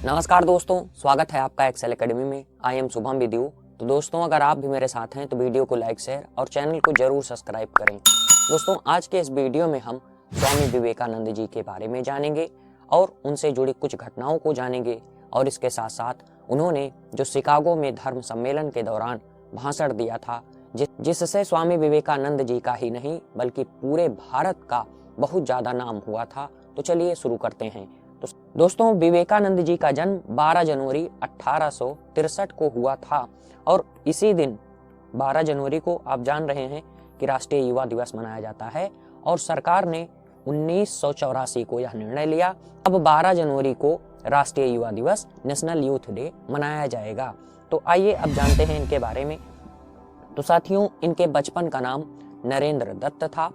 नमस्कार दोस्तों, स्वागत है आपका एक्सेल एकेडमी में। I am Shubham with you. तो दोस्तों, अगर आप भी मेरे साथ हैं तो वीडियो को लाइक, शेयर और चैनल को जरूर सब्सक्राइब करें। दोस्तों, आज के इस वीडियो में हम स्वामी विवेकानंद जी के बारे में जानेंगे और उनसे जुड़ी कुछ घटनाओं को जानेंगे। और इसके साथ साथ उन्होंने जो शिकागो में धर्म सम्मेलन के दौरान भाषण दिया था, जिससे स्वामी विवेकानंद जी का ही नहीं बल्कि पूरे भारत का बहुत ज़्यादा नाम हुआ था। तो चलिए शुरू करते हैं। तो दोस्तों, विवेकानंद जी का जन्म 12 जनवरी 1863 को हुआ था और इसी दिन 12 जनवरी को आप जान रहे हैं कि राष्ट्रीय युवा दिवस मनाया जाता है। और सरकार ने 1984 को यह निर्णय लिया, अब 12 जनवरी को राष्ट्रीय युवा दिवस, नेशनल यूथ डे मनाया जाएगा। तो आइए अब जानते हैं इनके बारे में। तो साथियों, इनके बचपन का नाम नरेंद्र दत्त था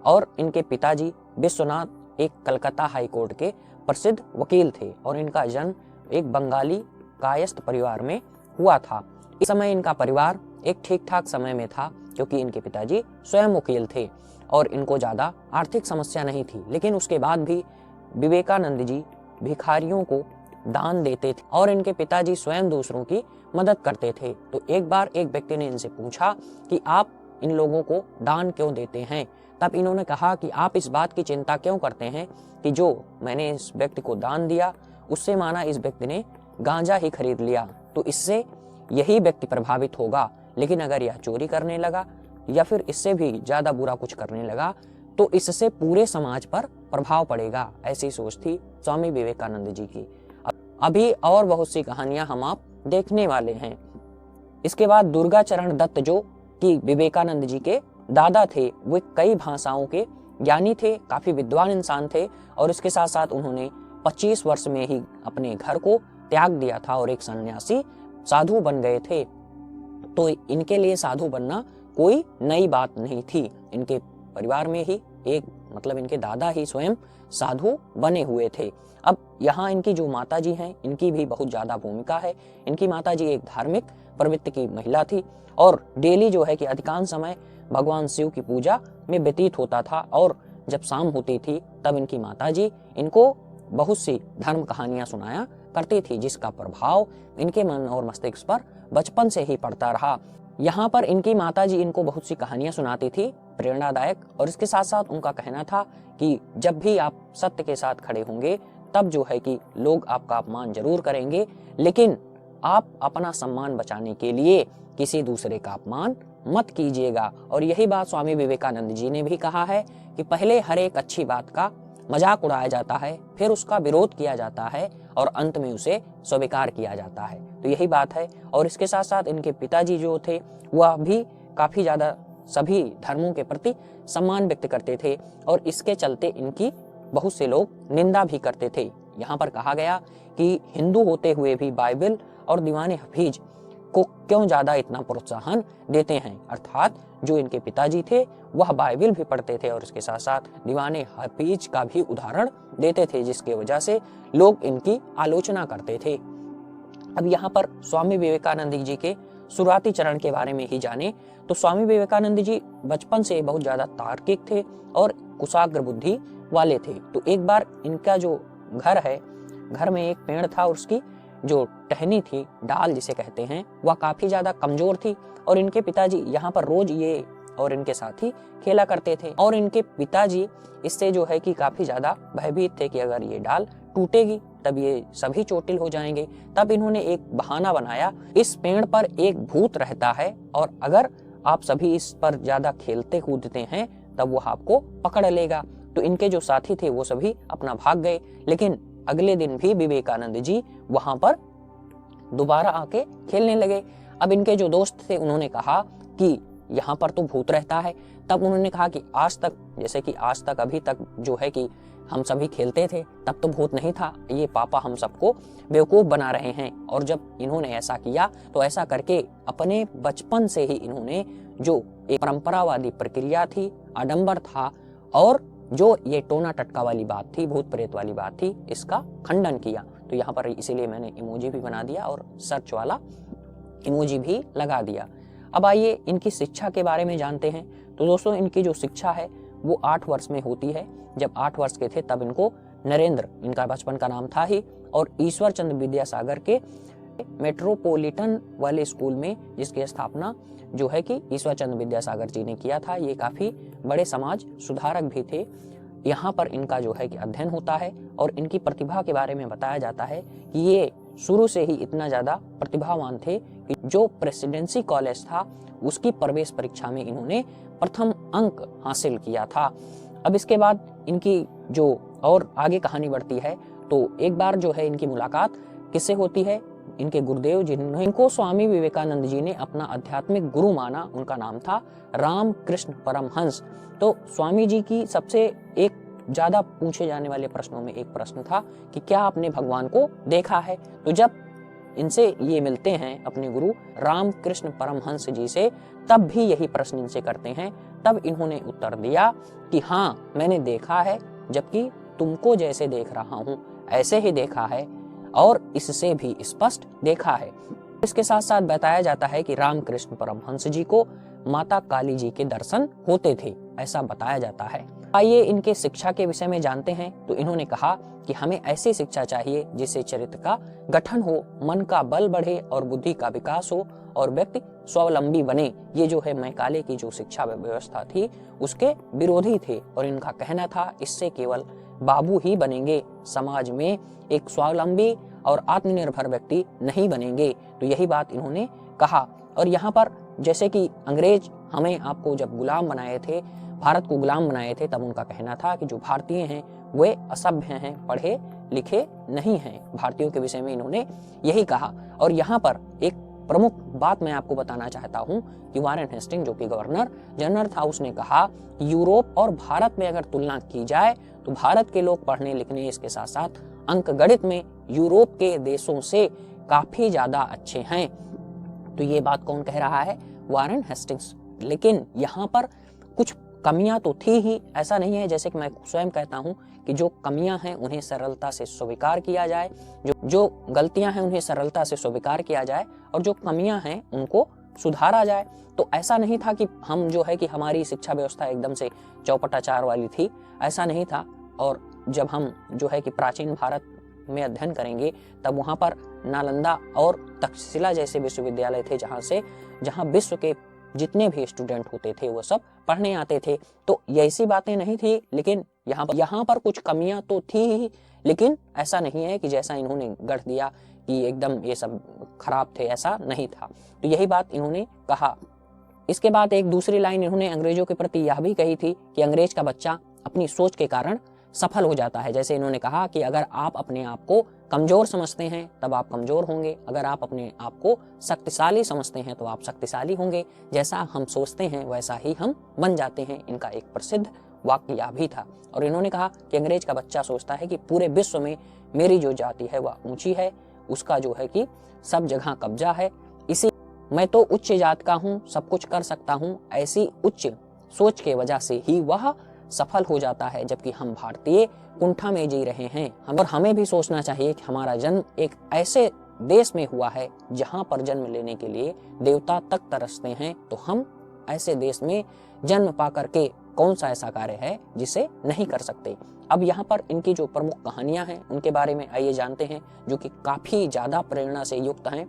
और इनके पिताजी विश्वनाथ एक कलकत्ता हाई कोर्ट के प्रसिद्ध वकील थे और इनका जन्म एक बंगाली कायस्थ परिवार में हुआ था। इस समय इनका परिवार एक ठीक ठाक समय में था क्योंकि इनके पिताजी स्वयं वकील थे और इनको ज़्यादा आर्थिक समस्या नहीं थी। लेकिन उसके बाद भी विवेकानंद जी भिखारियों को दान देते थे और इनके पिताजी स्वयं दूसरों की मदद करते थे। तो एक बार एक व्यक्ति ने इनसे पूछा कि आप इन लोगों को दान क्यों देते हैं। तब इन्होंने कहा कि आप इस बात की चिंता क्यों करते हैं कि जो मैंने इस व्यक्ति को दान दिया उससे माना इस व्यक्ति ने गांजा ही खरीद लिया तो इससे यही व्यक्ति प्रभावित होगा, लेकिन अगर यह चोरी करने लगा या फिर इससे भी ज्यादा बुरा कुछ करने लगा तो इससे पूरे समाज पर प्रभाव पड़ेगा। ऐसी सोच थी स्वामी विवेकानंद जी की। अभी और बहुत सी कहानियां हम आप देखने वाले हैं। इसके बाद दुर्गाचरण दत्त जो कि विवेकानंद जी के दादा थे, वे कई भाषाओं के ज्ञानी थे, काफी विद्वान इंसान थे और इसके साथ साथ उन्होंने 25 वर्ष में ही अपने घर को त्याग दिया था और एक सन्यासी साधु बन गए थे। तो इनके लिए साधु बनना कोई नई बात नहीं थी। इनके परिवार में ही इनके दादा ही स्वयं साधु बने हुए थे। अब यहाँ इनकी जो माताजी हैं, इनकी भी बहुत ज्यादा भूमिका है। इनकी माताजी एक धार्मिक प्रवृत्ति की महिला थी और डेली जो है कि अधिकांश समय भगवान शिव की पूजा में व्यतीत होता था और जब शाम होती थी तब इनकी माताजी इनको बहुत सी धर्म कहानियां सुनाया करती थी, जिसका प्रभाव इनके मन और मस्तिष्क पर बचपन से ही पड़ता रहा। यहाँ पर इनकी माताजी इनको बहुत सी कहानियां सुनाती थी, प्रेरणादायक। और इसके साथ साथ उनका कहना था कि जब भी आप सत्य के साथ खड़े होंगे तब जो है कि लोग आपका अपमान जरूर करेंगे, लेकिन आप अपना सम्मान बचाने के लिए किसी दूसरे का अपमान मत कीजिएगा। और यही बात स्वामी विवेकानंद जी ने भी कहा है कि पहले हर एक अच्छी बात का मजाक उड़ाया जाता है, फिर उसका विरोध किया जाता है और अंत में उसे स्वीकार किया जाता है। तो यही बात है। और इसके साथ साथ इनके पिताजी जो थे वह भी काफी ज्यादा सभी धर्मों के प्रति सम्मान व्यक्त करते थे और इसके चलते इनकी बहुत से लोग निंदा भी करते थे। यहाँ पर कहा गया कि हिंदू होते हुए भी बाइबल और दीवाने हफीज को क्यों ज्यादा इतना प्रोत्साहन देते हैं। अर्थात जो इनके पिताजी थे वह बाइबल भी पढ़ते थे और इसके साथ साथ दीवाने हफीज का भी उदाहरण देते थे, जिसके वजह से लोग इनकी आलोचना करते थे। अब यहाँ पर स्वामी विवेकानंद जी के शुरुआती चरण के बारे में ही जाने तो स्वामी विवेकानंद जी बचपन से बहुत ज्यादा तार्किक थे और कुशाग्र बुद्धि वाले थे। तो एक बार इनका जो घर है, घर में एक पेड़ था और उसकी जो टहनी थी, डाल जिसे कहते हैं, वह काफी ज्यादा कमजोर थी और इनके पिताजी यहाँ पर रोज ये और इनके साथी खेला करते थे और इनके पिताजी इससे जो है कि काफी ज्यादा भयभीत थे कि अगर ये डाल टूटेगी तब ये सभी चोटिल हो जाएंगे। तब इन्होंने एक बहाना बनाया, इस पेड़ पर एक भूत रहता है और अगर आप सभी इस पर ज्यादा खेलते कूदते हैं तब वह आपको पकड़ लेगा। तो इनके जो साथी थे वो सभी अपना भाग गए, लेकिन अगले दिन भी विवेकानंद जी वहां पर दोबारा आके खेलने लगे। अब इनके जो दोस्त थे उन्होंने कहा कि यहाँ पर तो भूत रहता है। तब उन्होंने कहा कि आज तक अभी तक जो है कि हम सभी खेलते थे तब तो भूत नहीं था, ये पापा हम सबको बेवकूफ बना रहे हैं। और जब इन्होंने ऐसा किया तो ऐसा करके अपने बचपन से ही इन्होंने जो एक परंपरावादी प्रक्रिया थी, आडंबर था और जो ये टोना टटका वाली बात थी, भूत प्रेत वाली बात थी, इसका खंडन किया। तो यहाँ पर इसीलिए मैंने इमोजी भी बना दिया और सर्च वाला इमोजी भी लगा दिया। अब आइए इनकी शिक्षा के बारे में जानते हैं। तो दोस्तों, इनकी जो शिक्षा है वो 8 वर्ष में होती है। जब 8 वर्ष के थे तब इनको नरेंद्र, इनका बचपन का नाम था ही, और ईश्वर चंद्र विद्यासागर के मेट्रोपॉलिटन वाले स्कूल में, जिसकी स्थापना जो है कि ईश्वर चंद्र विद्यासागर जी ने किया था। ये काफी बड़े समाज सुधारक भी थे। यहाँ पर इनका जो है कि अध्ययन होता है और इनकी प्रतिभा के बारे में बताया जाता है कि ये शुरू से ही इतना ज्यादा प्रतिभावान थे कि जो प्रेसिडेंसी कॉलेज था उसकी प्रवेश परीक्षा में इन्होंने प्रथम अंक हासिल किया था। अब इसके बाद इनकी जो और आगे कहानी बढ़ती है तो एक बार जो है इनकी मुलाकात किससे होती है, इनके गुरुदेव जिन्होंने इनको स्वामी विवेकानंद जी ने अपना आध्यात्मिक गुरु माना, उनका नाम था रामकृष्ण परमहंस। तो स्वामी जी की सबसे एक ज्यादा पूछे जाने वाले प्रश्नों में एक प्रश्न था कि क्या आपने भगवान को देखा है। तो जब इनसे ये मिलते हैं अपने गुरु रामकृष्ण परमहंस जी से, तब भी यही प्रश्न इनसे करते हैं। तब इन्होंने उत्तर दिया कि हाँ, मैंने देखा है, जबकि तुमको जैसे देख रहा हूं ऐसे ही देखा है और इससे भी स्पष्ट देखा है। इसके साथ साथ बताया जाता है कि रामकृष्ण परमहंस जी को माता काली जी के दर्शन होते थे, ऐसा बताया जाता है। आइए इनके शिक्षा के विषय में जानते हैं। तो इन्होंने कहा कि हमें ऐसी शिक्षा चाहिए जिससे चरित्र का गठन हो, मन का बल बढ़े और बुद्धि का विकास हो और व्यक्ति स्वावलंबी बने। ये जो है मैकाले की जो शिक्षा व्यवस्था थी उसके विरोधी थे और इनका कहना था इससे केवल बाबू ही बनेंगे, समाज में एक स्वावलंबी और आत्मनिर्भर व्यक्ति नहीं बनेंगे। तो यही बात इन्होंने कहा। और यहाँ पर जैसे कि अंग्रेज हमें आपको जब गुलाम बनाए थे, भारत को गुलाम बनाए थे, तब उनका कहना था कि जो भारतीय हैं वे असभ्य हैं, पढ़े लिखे नहीं हैं। भारतीयों के विषय में इन्होंने यही कहा। और यहाँ पर एक प्रमुख बात मैं आपको बताना चाहता हूं कि वारेन हेस्टिंग जो कि गवर्नर जनरल था, उसने कहा यूरोप और भारत में अगर तुलना की जाए तो भारत के लोग पढ़ने लिखने इसके साथ साथ अंक गणित में यूरोप के देशों से काफी ज्यादा अच्छे हैं। तो ये बात कौन कह रहा है? Warren Hastings. लेकिन यहाँ पर कुछ कमियां तो थी ही, ऐसा नहीं है। जैसे कि मैं स्वयं कहता हूं कि जो कमियां हैं उन्हें सरलता से स्वीकार किया जाए, जो गलतियां हैं उन्हें सरलता से स्वीकार किया जाए और जो कमियां हैं उनको सुधारा जाए। तो ऐसा नहीं था कि हम जो है कि हमारी शिक्षा व्यवस्था एकदम से चौपटाचार वाली थी, ऐसा नहीं था। और जब हम जो है कि प्राचीन भारत में अध्ययन करेंगे तब वहाँ पर नालंदा और तक्षशिला जैसे विश्वविद्यालय थे जहाँ विश्व के जितने भी स्टूडेंट होते थे वो सब पढ़ने आते थे। तो ऐसी बातें नहीं थी, लेकिन यहाँ पर कुछ कमियां तो थी ही, लेकिन ऐसा नहीं है कि जैसा इन्होंने गढ़ दिया कि एकदम ये सब खराब थे, ऐसा नहीं था। तो यही बात इन्होंने कहा। इसके बाद एक दूसरी लाइन इन्होंने अंग्रेजों के प्रति यह भी कही थी कि अंग्रेज का बच्चा अपनी सोच के कारण सफल हो जाता है। जैसे इन्होंने कहा कि अगर आप अपने आप को कमजोर समझते हैं तब आप कमजोर होंगे, अगर आप अपने आप को शक्तिशाली समझते हैं तो आप शक्तिशाली होंगे, जैसा हम सोचते हैं वैसा ही हम बन जाते हैं। इनका एक प्रसिद्ध वाक्य यह भी था। और इन्होंने कहा कि अंग्रेज का बच्चा सोचता है कि पूरे विश्व में मेरी जो जाति है वह ऊंची है, उसका जो है कि सब जगह कब्जा है, इसी मैं तो उच्च जात का हूँ, सब कुछ कर सकता हूँ, ऐसी उच्च सोच के वजह से ही वह सफल हो जाता है। जबकि हम भारतीय कुंठा में जी रहे हैं। और हमें भी सोचना चाहिए कि हमारा जन्म एक ऐसे देश में हुआ है जहां पर जन्म लेने के लिए देवता तक तरसते हैं। तो हम ऐसे देश में जन्म पा करके कौन सा ऐसा कार्य है जिसे नहीं कर सकते। अब यहाँ पर इनकी जो प्रमुख कहानियां हैं उनके बारे में आइए जानते हैं, जो कि काफी ज्यादा प्रेरणा से युक्त हैं।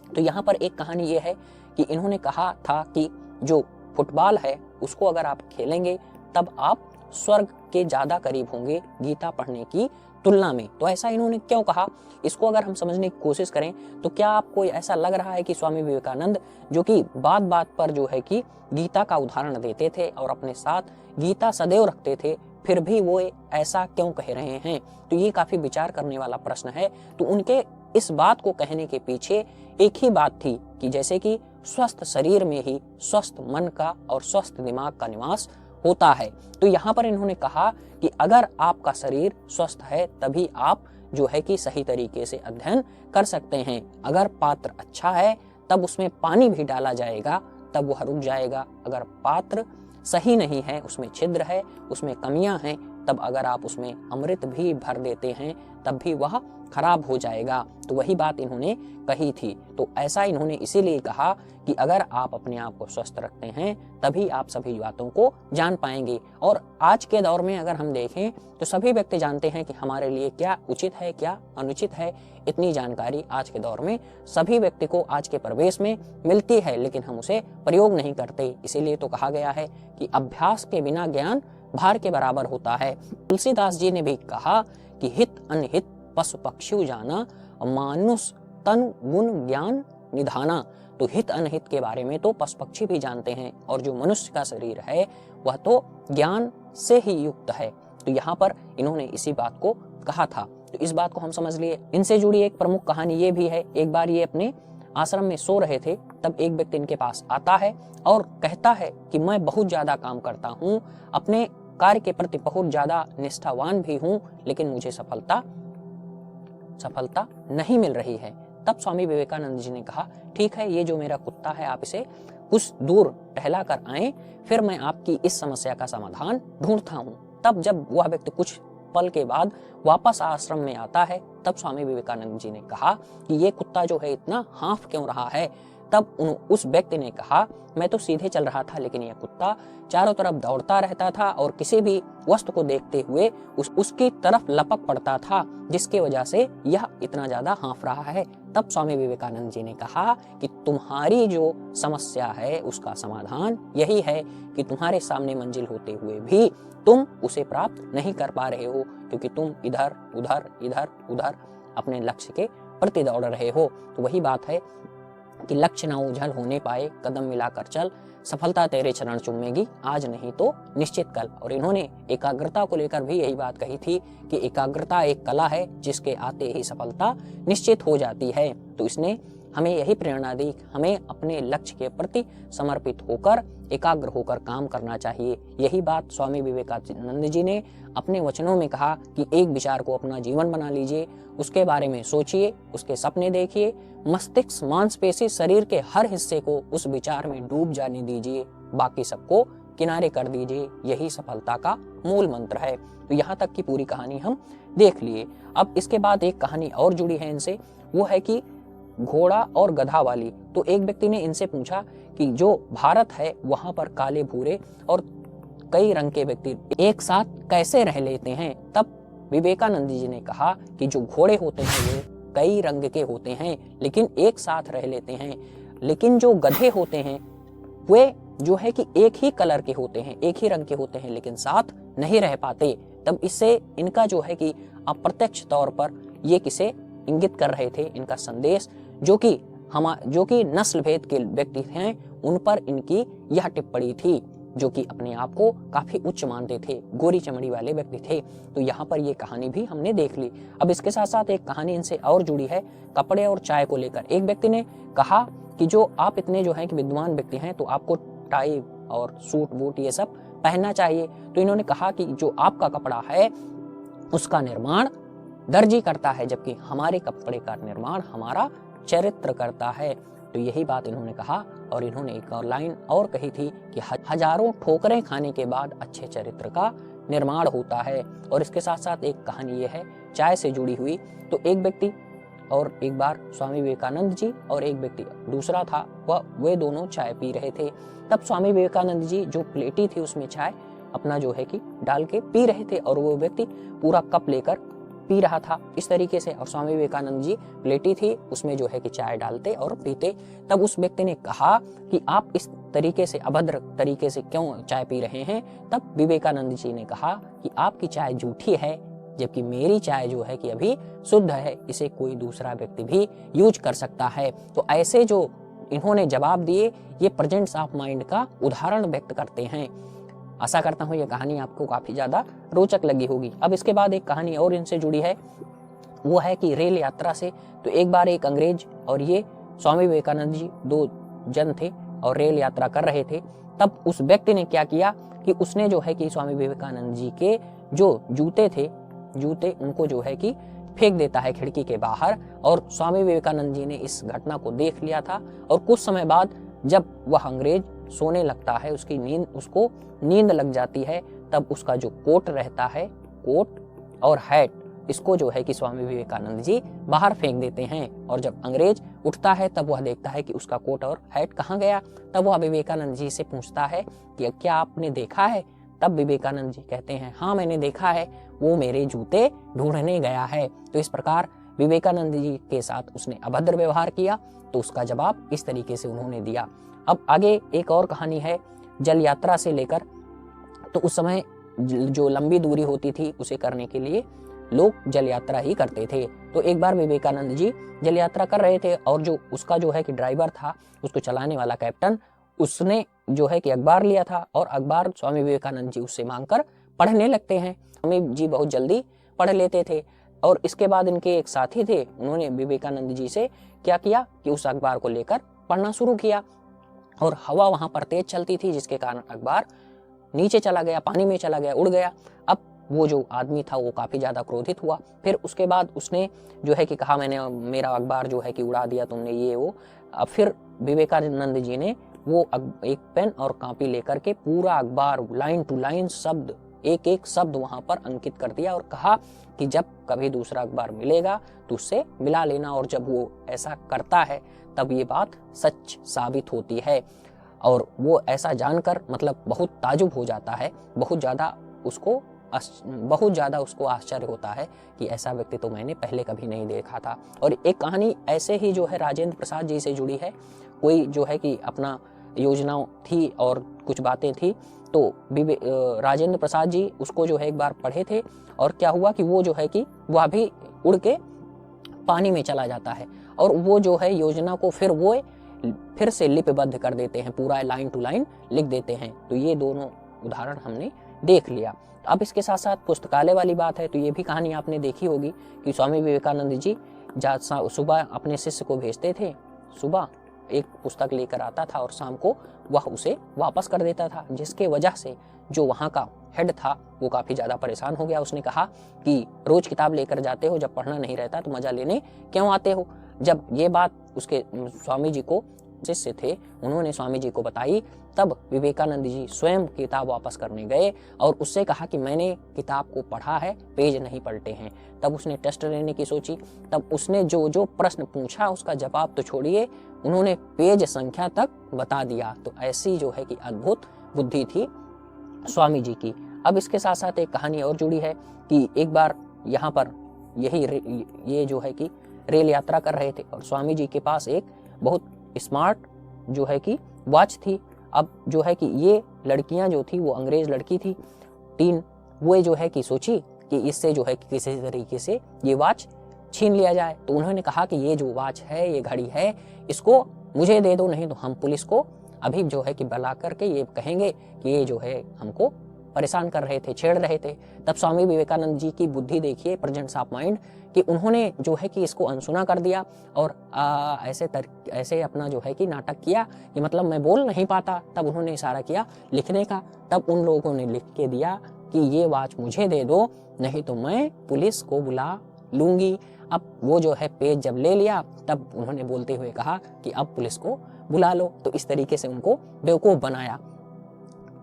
तो यहाँ पर एक कहानी ये है कि इन्होंने कहा था कि जो फुटबॉल है उसको अगर आप खेलेंगे तब आप स्वर्ग के ज्यादा करीब होंगे गीता पढ़ने की तुलना में। तो ऐसा इन्होंने क्यों कहा, इसको अगर हम समझने की कोशिश करें तो क्या आपको ऐसा लग रहा है कि स्वामी विवेकानंद जो कि बात बात पर जो है कि गीता का उदाहरण देते थे और अपने साथ गीता सदैव रखते थे, फिर भी वो ऐसा क्यों कह रहे हैं? तो ये काफी विचार करने वाला प्रश्न है। तो उनके इस बात को कहने के पीछे एक ही बात थी कि जैसे कि स्वस्थ शरीर में ही स्वस्थ मन का और स्वस्थ दिमाग का निवास होता है। तो यहाँ पर इन्होंने कहा कि अगर आपका शरीर स्वस्थ है तभी आप जो है कि सही तरीके से अध्ययन कर सकते हैं। अगर पात्र अच्छा है तब उसमें पानी भी डाला जाएगा तब वह रुक जाएगा। अगर पात्र सही नहीं है, उसमें छिद्र है, उसमें कमियां हैं, तब अगर आप उसमें अमृत भी भर देते हैं तब भी वह खराब हो जाएगा। तो वही बात इन्होंने कही थी। तो ऐसा इन्होंने इसीलिए कहा कि अगर आप अपने आप को स्वस्थ रखते हैं तभी आप सभी बातों को जान पाएंगे। और आज के दौर में अगर हम देखें तो सभी व्यक्ति जानते हैं कि हमारे लिए क्या उचित है, क्या अनुचित है। इतनी जानकारी आज के दौर में सभी व्यक्ति को आज के प्रवेश में मिलती है, लेकिन हम उसे प्रयोग नहीं करते। इसीलिए तो कहा गया है कि अभ्यास के बिना ज्ञान भार के बराबर होता है। तुलसीदास जी ने भी कहा कि हित अनहित पशु पक्षी जाना, मानुष तन गुण ज्ञान निधाना। तो हित अनहित के बारे में तो पशु पक्षी भी जानते हैं, और जो मनुष्य का शरीर है वह तो ज्ञान से ही युक्त है। तो यहाँ पर इन्होंने इसी बात को कहा था। तो इस बात को हम समझ लिए। इनसे जुड़ी एक प्रमुख कहानी ये भी है। एक बार ये अपने आश्रम में सो रहे थे, तब एक व्यक्ति इनके पास आता है और कहता है कि मैं बहुत ज्यादा काम करता हूँ, अपने कार्य के प्रति बहुत ज्यादा निष्ठावान भी हूँ, लेकिन मुझे सफलता नहीं मिल रही है। तब स्वामी विवेकानंद जी ने कहा, ठीक है, ये जो मेरा कुत्ता है आप इसे कुछ दूर टहला कर आए, फिर मैं आपकी इस समस्या का समाधान ढूंढता हूँ। तब जब वह व्यक्ति कुछ पल के बाद वापस आश्रम में आता है, तब स्वामी विवेकानंद जी ने कहा कि ये कुत्ता जो है इतना हाँफ क्यों रहा है। तब उस व्यक्ति ने कहा, मैं तो सीधे चल रहा था, लेकिन यह कुत्ता चारों तरफ दौड़ता रहता था और किसी भी वस्तु को देखते हुए उसकी तरफ लपक पड़ता था, जिसकी वजह से यह इतना ज्यादा हाँफ रहा है। तब स्वामी विवेकानंद जी ने कहा कि तुम्हारी जो समस्या है उसका समाधान यही है कि तुम्हारे सामने मंजिल होते हुए भी तुम उसे प्राप्त नहीं कर पा रहे हो, क्योंकि तुम इधर उधर अपने लक्ष्य के प्रति दौड़ रहे हो। तो वही बात है कि लक्ष्य ना ओझल होने पाए, कदम मिलाकर चल, सफलता तेरे चरण चूमेगी, आज नहीं तो निश्चित कल। और इन्होंने एकाग्रता को लेकर भी यही बात कही थी कि एकाग्रता एक कला है जिसके आते ही सफलता निश्चित हो जाती है। तो इसने हमें यही प्रेरणा दी, हमें अपने लक्ष्य के प्रति समर्पित होकर एकाग्र होकर काम करना चाहिए। यही बात स्वामी विवेकानंद जी ने अपने वचनों में कहा कि एक विचार को अपना जीवन बना लीजिए, उसके बारे में सोचिए, उसके सपने देखिए, मस्तिष्क मांसपेशी शरीर के हर हिस्से को उस विचार में डूब जाने दीजिए, बाकी सबको किनारे कर दीजिए। यही सफलता का मूल मंत्र है। तो यहाँ तक की पूरी कहानी हम देख लिए। अब इसके बाद एक कहानी और जुड़ी है इनसे, वो है कि घोड़ा और गधा वाली। तो एक व्यक्ति ने इनसे पूछा कि जो भारत है वहां पर काले भूरे और कई रंग के व्यक्ति एक साथ कैसे रह लेते हैं। तब विवेकानंद जी ने कहा कि जो घोड़े होते हैं वो कई रंग के होते हैं लेकिन एक साथ रह लेते हैं, लेकिन जो गधे होते हैं वे जो है कि एक ही कलर के होते हैं, एक ही रंग के होते हैं, लेकिन साथ नहीं रह पाते। तब इससे इनका जो है कि अप्रत्यक्ष तौर पर ये किसे इंगित कर रहे थे, इनका संदेश जो कि नस्ल भेद के व्यक्ति हैं उन पर इनकी यह टिप्पणी थी, जो कि अपने आप को काफी उच्च मानते थे, गोरी चमड़ी वाले व्यक्ति थे। तो यहाँ पर ये कहानी भी हमने देख ली। अब इसके साथ साथ एक कहानी इनसे और जुड़ी है कपड़े और चाय को लेकर। एक व्यक्ति ने कहा कि जो आप इतने जो है कि विद्वान व्यक्ति हैं तो आपको टाई और सूट बूट ये सब पहनना चाहिए। तो इन्होंने कहा कि जो आपका कपड़ा है उसका निर्माण दर्जी करता है, जबकि हमारे कपड़े का निर्माण हमारा चरित्र करता है। तो यही बात इन्होंने कहा। और इन्होंने एक और लाइन और कही थी कि हजारों ठोकरें खाने के बाद अच्छे चरित्र का निर्माण होता है। और इसके साथ साथ एक कहानी ये है चाय से जुड़ी हुई। तो एक व्यक्ति और एक बार स्वामी विवेकानंद जी और एक व्यक्ति दूसरा था, वे दोनों चाय पी रहे थे। तब स्वामी विवेकानंद जी जो प्लेटी थी उसमें चाय अपना जो है कि डाल के पी रहे थे और वो व्यक्ति पूरा कप लेकर पी रहा था इस तरीके से। और स्वामी विवेकानंद जी प्लेटी थी उसमें जो है कि चाय डालते और पीते। तब उस व्यक्ति ने कहा कि आप इस तरीके से अभद्र तरीके से क्यों चाय पी रहे हैं। तब विवेकानंद जी ने कहा कि आपकी चाय झूठी है, जबकि मेरी चाय जो है कि अभी शुद्ध है, इसे कोई दूसरा व्यक्ति भी यूज कर सकता है। तो ऐसे जो इन्होंने जवाब दिए ये प्रेजेंस ऑफ माइंड का उदाहरण व्यक्त करते हैं। आशा करता हूँ ये कहानी आपको काफी ज्यादा रोचक लगी होगी। अब इसके बाद एक कहानी और इनसे जुड़ी है, वो है कि रेल यात्रा से। तो एक बार एक अंग्रेज और ये स्वामी विवेकानंद जी दो जन थे और रेल यात्रा कर रहे थे। तब उस व्यक्ति ने क्या किया कि उसने जो है कि स्वामी विवेकानंद जी के जो जूते उनको जो है कि फेंक देता है खिड़की के बाहर। और स्वामी विवेकानंद जी ने इस घटना को देख लिया था और कुछ समय बाद जब वह अंग्रेज सोने लगता है, उसको नींद लग जाती है, तब उसका जो कोट रहता है, कोट और हैट इसको जो है कि स्वामी विवेकानंद जी बाहर फेंक देते हैं। और जब अंग्रेज उठता है तब वह देखता है कि उसका कोट और हैट कहाँ गया। तब वह विवेकानंद जी से पूछता है कि क्या आपने देखा है। तब विवेकानंद जी कहते हैं हाँ मैंने देखा है, वो मेरे जूते ढूंढने गया है। तो इस प्रकार विवेकानंद जी के साथ उसने अभद्र व्यवहार किया, तो उसका जवाब इस तरीके से उन्होंने दिया। अब आगे एक और कहानी है जल यात्रा से लेकर। तो उस समय जो लंबी दूरी होती थी उसे करने के लिए लोग जल यात्रा ही करते थे। तो एक बार विवेकानंद जी जल यात्रा कर रहे थे और जो उसका जो है कि ड्राइवर था, उसको चलाने वाला कैप्टन, उसने जो है कि अखबार लिया था और अखबार स्वामी विवेकानंद जी उससे मांगकर पढ़ने लगते हैं। स्वामी जी बहुत जल्दी पढ़ लेते थे और इसके बाद इनके एक साथी थे, उन्होंने विवेकानंद जी से क्या किया कि उस अखबार को लेकर पढ़ना शुरू किया और हवा वहां पर तेज चलती थी, जिसके कारण अखबार नीचे चला गया, पानी में चला गया, उड़ गया। अब वो जो आदमी था वो काफी ज्यादा क्रोधित हुआ। फिर उसके बाद उसने जो है कि कहा मैंने मेरा अखबार जो है कि उड़ा दिया तुमने, ये वो। अब फिर विवेकानंद जी ने वो एक पेन और कॉपी लेकर के पूरा अखबार लाइन टू लाइन शब्द, एक एक शब्द वहां पर अंकित कर दिया और कहा कि जब कभी दूसरा अखबार मिलेगा तो उससे मिला लेना। और जब वो ऐसा करता है तब ये बात सच साबित होती है। और वो ऐसा जानकर मतलब बहुत ताजुब हो जाता है, बहुत ज़्यादा उसको आश्चर्य होता है कि ऐसा व्यक्ति तो मैंने पहले कभी नहीं देखा था। और एक कहानी ऐसे ही जो है राजेंद्र प्रसाद जी से जुड़ी है। कोई जो है कि अपना योजना थी और कुछ बातें थी, तो राजेंद्र प्रसाद जी उसको जो है एक बार पढ़े थे और क्या हुआ कि वो जो है कि वह भी उड़ के पानी में चला जाता है और वो जो है योजना को फिर से लिपिबद्ध कर देते हैं, पूरा लाइन टू लाइन लिख देते हैं। तो ये दोनों उदाहरण हमने देख लिया। अब इसके साथ साथ पुस्तकालय वाली बात है, तो ये भी कहानी आपने देखी होगी कि स्वामी विवेकानंद जी सुबह अपने शिष्य को भेजते थे, सुबह एक पुस्तक लेकर आता था और शाम को वह उसे वापस कर देता था, जिसके वजह से जो वहाँ का हेड था वो काफ़ी ज़्यादा परेशान हो गया। उसने कहा कि रोज किताब लेकर जाते हो, जब पढ़ना नहीं रहता तो मज़ा लेने क्यों आते हो। जब ये बात उसके स्वामी जी को शिष्य थे उन्होंने स्वामी जी को बताई, तब विवेकानंद जी स्वयं किताब वापस करने गए और उससे कहा कि मैंने किताब को पढ़ा है, पेज नहीं पलटे हैं। तब उसने टेस्ट लेने की सोची, तब उसने जो जो प्रश्न पूछा उसका जवाब तो छोड़िए, उन्होंने पेज संख्या तक बता दिया। तो ऐसी जो है कि अद्भुत बुद्धि थी स्वामी जी की। अब इसके साथ साथ एक कहानी और जुड़ी है कि एक बार यहाँ पर ये जो है कि रेल यात्रा कर रहे थे और स्वामी जी के पास एक बहुत स्मार्ट जो है कि वॉच थी। अब जो है कि ये लड़कियां जो थी वो अंग्रेज लड़की थी 3, वो जो है कि सोची कि इससे जो है कि किसी तरीके से ये वॉच छीन लिया जाए। तो उन्होंने कहा कि ये जो वॉच है, ये घड़ी है, इसको मुझे दे दो, नहीं तो हम पुलिस को अभी जो है कि बुला करके ये कहेंगे कि ये जो है हमको परेशान कर रहे थे, छेड़ रहे थे। तब स्वामी विवेकानंद जी की बुद्धि देखिए, प्रेजेंस ऑफ माइंड, कि उन्होंने जो है कि इसको अनसुना कर दिया और ऐसे अपना जो है कि नाटक किया कि मतलब मैं बोल नहीं पाता। तब उन्होंने इशारा किया लिखने का, तब उन लोगों ने लिख के दिया कि ये वॉच मुझे दे दो, नहीं तो मैं पुलिस को बुला लूंगी। अब वो जो है पेज जब ले लिया तब उन्होंने बोलते हुए कहा कि अब पुलिस को बुला लो। तो इस तरीके से उनको बेवकूफ़ बनाया।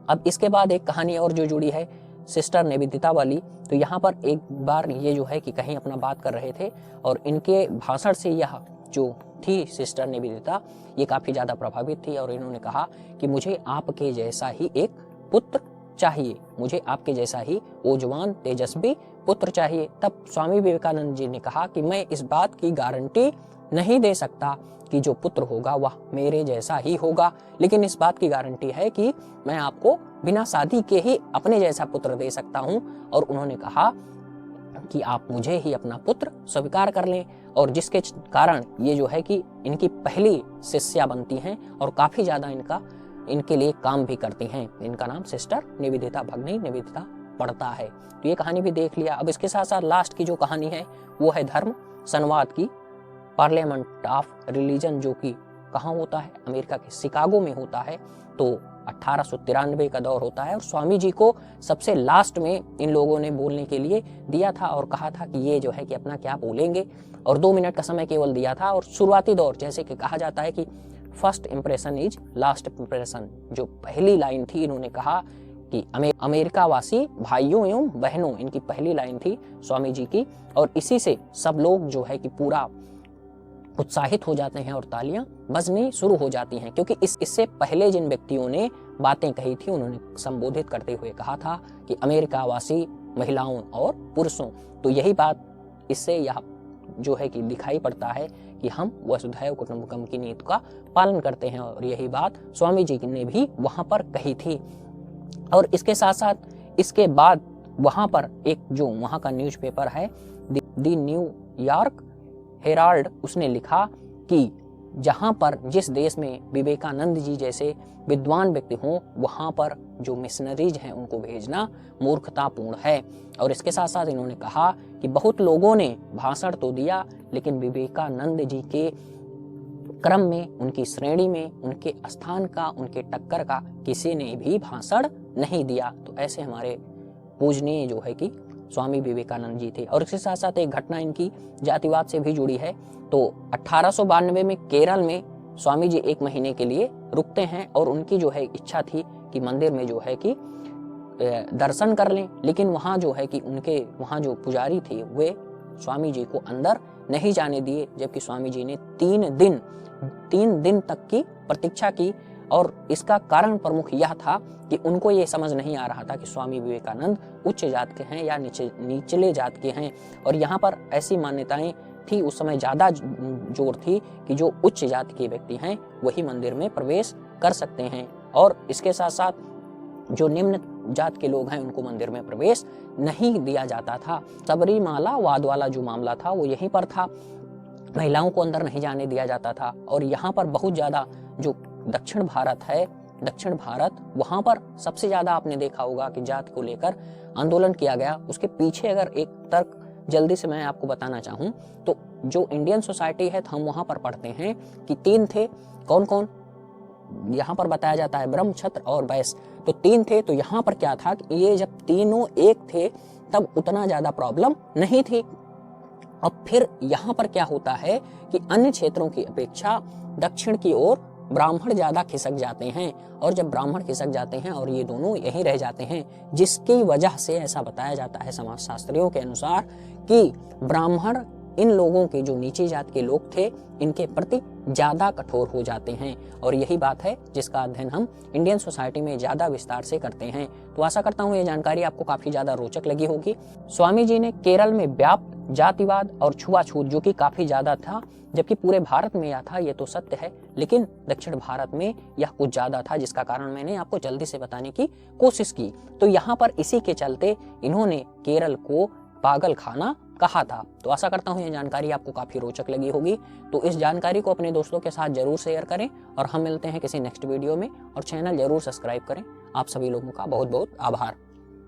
अब इसके बाद एक कहानी और जो जुड़ी है सिस्टर निवेदिता वाली। तो यहाँ पर एक बार ये जो है कि कहीं अपना बात कर रहे थे और इनके भाषण से यह जो थी सिस्टर निवेदिता ये काफ़ी ज़्यादा प्रभावित थी और इन्होंने कहा कि मुझे आपके जैसा ही एक पुत्र चाहिए, मुझे आपके जैसा ही ऊर्जवान तेजस्वी पुत्र चाहिए। तब स्वामी विवेकानंद जी ने कहा कि मैं इस बात की गारंटी नहीं दे सकता कि जो पुत्र होगा वह मेरे जैसा ही होगा, लेकिन इस बात की गारंटी है कि मैं आपको बिना शादी के ही अपने जैसा पुत्र दे सकता हूं। और उन्होंने कहा कि आप मुझे ही अपना पुत्र स्वीकार कर लें, और जिसके कारण ये जो है कि इनकी पहली शिष्या बनती हैं और काफ़ी ज़्यादा इनके लिए काम भी करती हैं। इनका नाम सिस्टर निवेदिता, भगनी निवेदिता पड़ता है। तो ये कहानी भी देख लिया। अब इसके साथ साथ लास्ट की जो कहानी है वो है धर्म संवाद की, पार्लियामेंट ऑफ रिलीजन, जो कि कहाँ होता है, अमेरिका के शिकागो में होता है। तो 1893 का दौर होता है और स्वामी जी को सबसे लास्ट में इन लोगों ने बोलने के लिए दिया था और कहा था कि ये जो है कि अपना क्या बोलेंगे, और 2 मिनट का समय केवल दिया था। और शुरुआती दौर, जैसे कि कहा जाता है कि first impression is last impression, जो पहली लाइन थी इन्होंने कहा कि अमेरिकावासी भाइयों एवं बहनों, इनकी पहली लाइन थी स्वामी जी की, और इसी से सब लोग जो है कि पूरा उत्साहित हो जाते हैं और तालियां बजनी शुरू हो जाती हैं, क्योंकि इससे पहले जिन व्यक्तियों ने बातें कही थी उन्होंने संबोधित करते हुए कहा था कि अमेरिकावासी महिलाओं और पुरुषों। तो यही बात इससे यह जो है कि दिखाई पड़ता है कि हम वसुधैव कुटुंबकम की नीति का पालन करते हैं, और यही बात स्वामी जी ने भी वहां पर कही थी। और इसके साथ साथ इसके बाद वहां पर एक जो वहां का न्यूज़पेपर है द न्यूयॉर्क हेराल्ड, उसने लिखा कि जहां पर जिस देश में विवेकानंद जी जैसे विद्वान व्यक्ति हों वहां पर जो मिशनरीज हैं उनको भेजना मूर्खतापूर्ण है। और इसके साथ साथ इन्होंने कहा कि बहुत लोगों ने भाषण तो दिया, लेकिन विवेकानंद जी के क्रम में, उनकी श्रेणी में, उनके स्थान का, उनके टक्कर का किसी ने भी भाषण नहीं दिया। तो ऐसे हमारे पूजनीय जो है कि स्वामी विवेकानंद जी थे। और इसके साथ साथ एक घटना इनकी जातिवाद से भी जुड़ी है। तो 1892 में केरल में स्वामी जी 1 महीने के लिए रुकते हैं, और उनकी जो है इच्छा थी कि मंदिर में जो है कि दर्शन कर लें, लेकिन वहाँ जो है कि उनके वहाँ जो पुजारी थे वे स्वामी जी को अंदर नहीं जाने दिए, जबकि स्वामी जी ने 3 दिन तक की प्रतीक्षा की। और इसका कारण प्रमुख यह था कि उनको ये समझ नहीं आ रहा था कि स्वामी विवेकानंद उच्च जात के हैं या निचले जात के हैं। और यहाँ पर ऐसी मान्यताएं थी, उस समय ज़्यादा जोर थी कि जो उच्च जाति के व्यक्ति हैं वही मंदिर में प्रवेश कर सकते हैं, और इसके साथ साथ जो निम्न जात के लोग हैं उनको मंदिर में प्रवेश नहीं दिया जाता था। सबरीमाला वाद वाला जो मामला था वो यहीं पर था, महिलाओं को अंदर नहीं जाने दिया जाता था। और यहाँ पर बहुत ज़्यादा जो दक्षिण भारत है, दक्षिण भारत, वहाँ पर सबसे ज़्यादा आपने देखा होगा कि जात को लेकर आंदोलन किया गया। उसके पीछे अगर एक तर्क जल्दी से मैं आपको बताना चाहूँ तो जो इंडियन सोसाइटी है तो हम वहाँ पर पढ़ते हैं कि 3 थे। कौन कौन? यहाँ पर बताया जाता है ब्रह्म, क्षत्र और वैश्य। तो 3 थे। तो यहाँ पर क्या था कि ये जब तीनों एक थे तब उतना ज़्यादा प्रॉब्लम नहीं थी। अब फिर यहाँ पर क्या होता है कि अन्य क्षेत्रों की अपेक्षा दक्षिण की ओर ब्राह्मण ज्यादा खिसक जाते हैं, और जब ब्राह्मण खिसक जाते हैं और ये दोनों यहीं रह जाते हैं, जिसकी वजह से ऐसा बताया जाता है समाजशास्त्रियों के अनुसार कि ब्राह्मण इन लोगों के जो नीचे जात के लोग थे इनके प्रति ज्यादा कठोर हो जाते हैं। और यही बात है जिसका अध्ययन हम इंडियन सोसाइटी में ज्यादा विस्तार से करते हैं। तो आशा करता हूँ ये जानकारी आपको काफी ज्यादा रोचक लगी होगी। स्वामी जी ने केरल में व्याप्त जातिवाद और छुआछूत जो कि काफी ज्यादा था, जबकि पूरे भारत में यह था, ये तो सत्य है, लेकिन दक्षिण भारत में यह कुछ ज्यादा था, जिसका कारण मैंने आपको जल्दी से बताने की कोशिश की। तो यहाँ पर इसी के चलते इन्होंने केरल को पागल खाना कहा था। तो आशा करता हूँ ये जानकारी आपको काफी रोचक लगी होगी। तो इस जानकारी को अपने दोस्तों के साथ जरूर शेयर करें, और हम मिलते हैं किसी नेक्स्ट वीडियो में, और चैनल जरूर सब्सक्राइब करें। आप सभी लोगों का बहुत बहुत आभार।